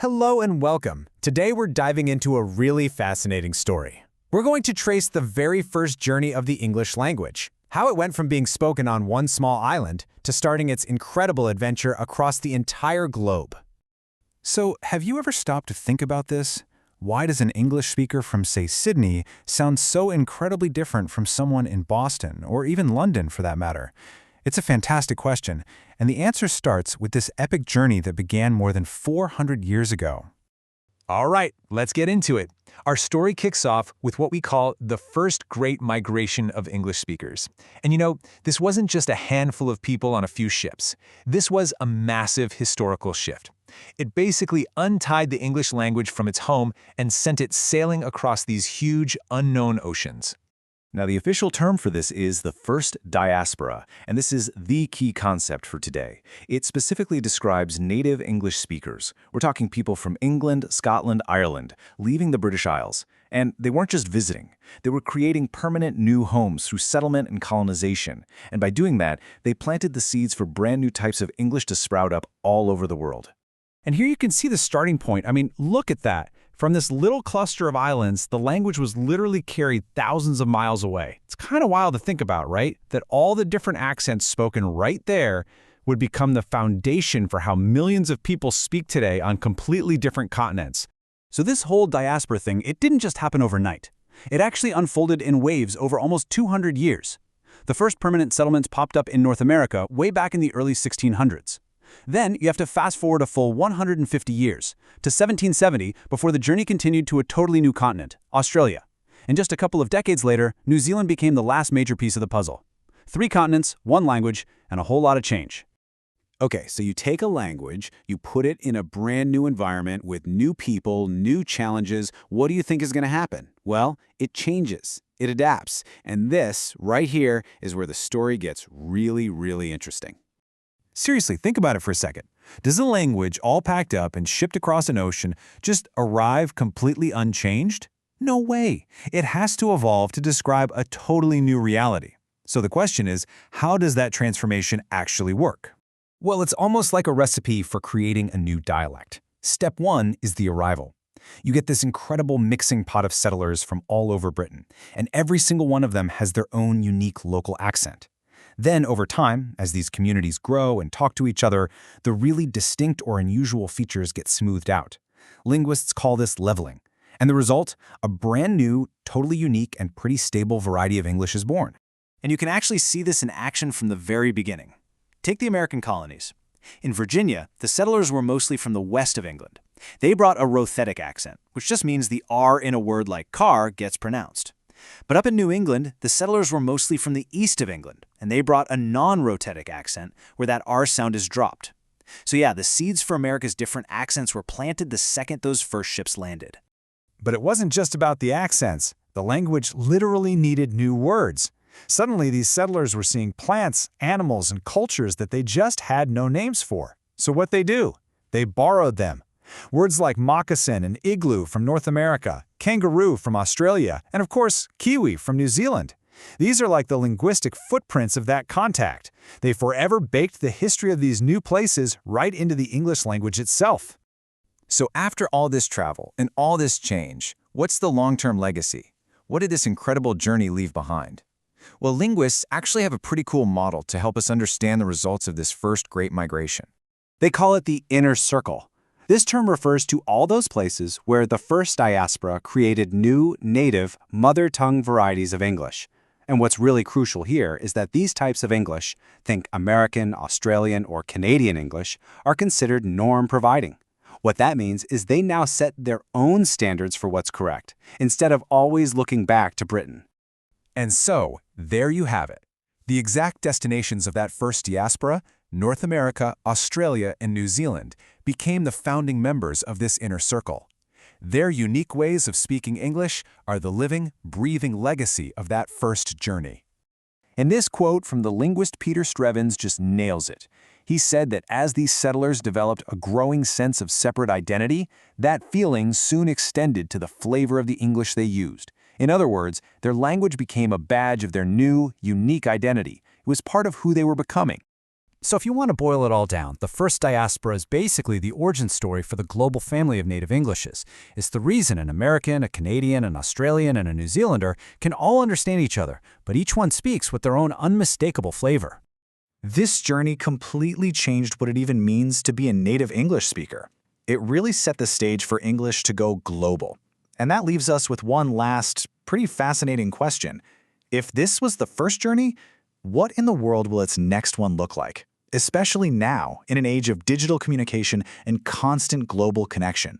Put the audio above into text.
Hello and welcome. Today we're diving into a really fascinating story. We're going to trace the very first journey of the English language, how it went from being spoken on one small island to starting its incredible adventure across the entire globe. So, have you ever stopped to think about this? Why does an English speaker from, say, Sydney sound so incredibly different from someone in Boston, or even London for that matter? It's a fantastic question, and the answer starts with this epic journey that began more than 400 years ago. All right, let's get into it. Our story kicks off with what we call the first great migration of English speakers. And this wasn't just a handful of people on a few ships. This was a massive historical shift. It basically untied the English language from its home and sent it sailing across these huge, unknown oceans. Now, the official term for this is the first diaspora, and this is the key concept for today. It specifically describes native English speakers. We're talking people from England, Scotland, Ireland, leaving the British Isles. And they weren't just visiting. They were creating permanent new homes through settlement and colonization. And by doing that, they planted the seeds for brand new types of English to sprout up all over the world. And here you can see the starting point. Look at that. From this little cluster of islands, the language was literally carried thousands of miles away. It's kind of wild to think about, right? That all the different accents spoken right there would become the foundation for how millions of people speak today on completely different continents. So this whole diaspora thing, it didn't just happen overnight. It actually unfolded in waves over almost 200 years. The first permanent settlements popped up in North America way back in the early 1600s. Then you have to fast forward a full 150 years, to 1770, before the journey continued to a totally new continent, Australia. And just a couple of decades later, New Zealand became the last major piece of the puzzle. 3 continents, 1 language, and a whole lot of change. Okay, so you take a language, you put it in a brand new environment with new people, new challenges. What do you think is going to happen? Well, it changes, it adapts. And this, right here, is where the story gets really, really interesting. Seriously, think about it for a second. Does a language all packed up and shipped across an ocean just arrive completely unchanged? No way. It has to evolve to describe a totally new reality. So the question is, how does that transformation actually work? Well, it's almost like a recipe for creating a new dialect. Step 1 is the arrival. You get this incredible mixing pot of settlers from all over Britain, and every single one of them has their own unique local accent. Then, over time, as these communities grow and talk to each other, the really distinct or unusual features get smoothed out. Linguists call this leveling. And the result? A brand new, totally unique, and pretty stable variety of English is born. And you can actually see this in action from the very beginning. Take the American colonies. In Virginia, the settlers were mostly from the west of England. They brought a rothetic accent, which just means the R in a word like car gets pronounced. But up in New England, the settlers were mostly from the east of England, and they brought a non-rothetic accent where that R sound is dropped. So yeah, the seeds for America's different accents were planted the second those first ships landed. But it wasn't just about the accents. The language literally needed new words. Suddenly, these settlers were seeing plants, animals, and cultures that they just had no names for. So what they do? They borrowed them. Words like moccasin and igloo from North America, kangaroo from Australia, and of course, kiwi from New Zealand. These are like the linguistic footprints of that contact. They forever baked the history of these new places right into the English language itself. So after all this travel and all this change, what's the long-term legacy? What did this incredible journey leave behind? Well, linguists actually have a pretty cool model to help us understand the results of this first great migration. They call it the inner circle. This term refers to all those places where the first diaspora created new, native, mother tongue varieties of English. And what's really crucial here is that these types of English, think American, Australian, or Canadian English, are considered norm-providing. What that means is they now set their own standards for what's correct, instead of always looking back to Britain. And so, there you have it. The exact destinations of that first diaspora, North America, Australia, and New Zealand, became the founding members of this inner circle. Their unique ways of speaking English are the living, breathing legacy of that first journey. And this quote from the linguist Peter Strevens just nails it. He said that as these settlers developed a growing sense of separate identity, that feeling soon extended to the flavor of the English they used. In other words, their language became a badge of their new, unique identity. It was part of who they were becoming. So if you want to boil it all down, the first diaspora is basically the origin story for the global family of native Englishes. It's the reason an American, a Canadian, an Australian, and a New Zealander can all understand each other, but each one speaks with their own unmistakable flavor. This journey completely changed what it even means to be a native English speaker. It really set the stage for English to go global. And that leaves us with one last, pretty fascinating question. If this was the first journey, what in the world will its next one look like? Especially now, in an age of digital communication and constant global connection.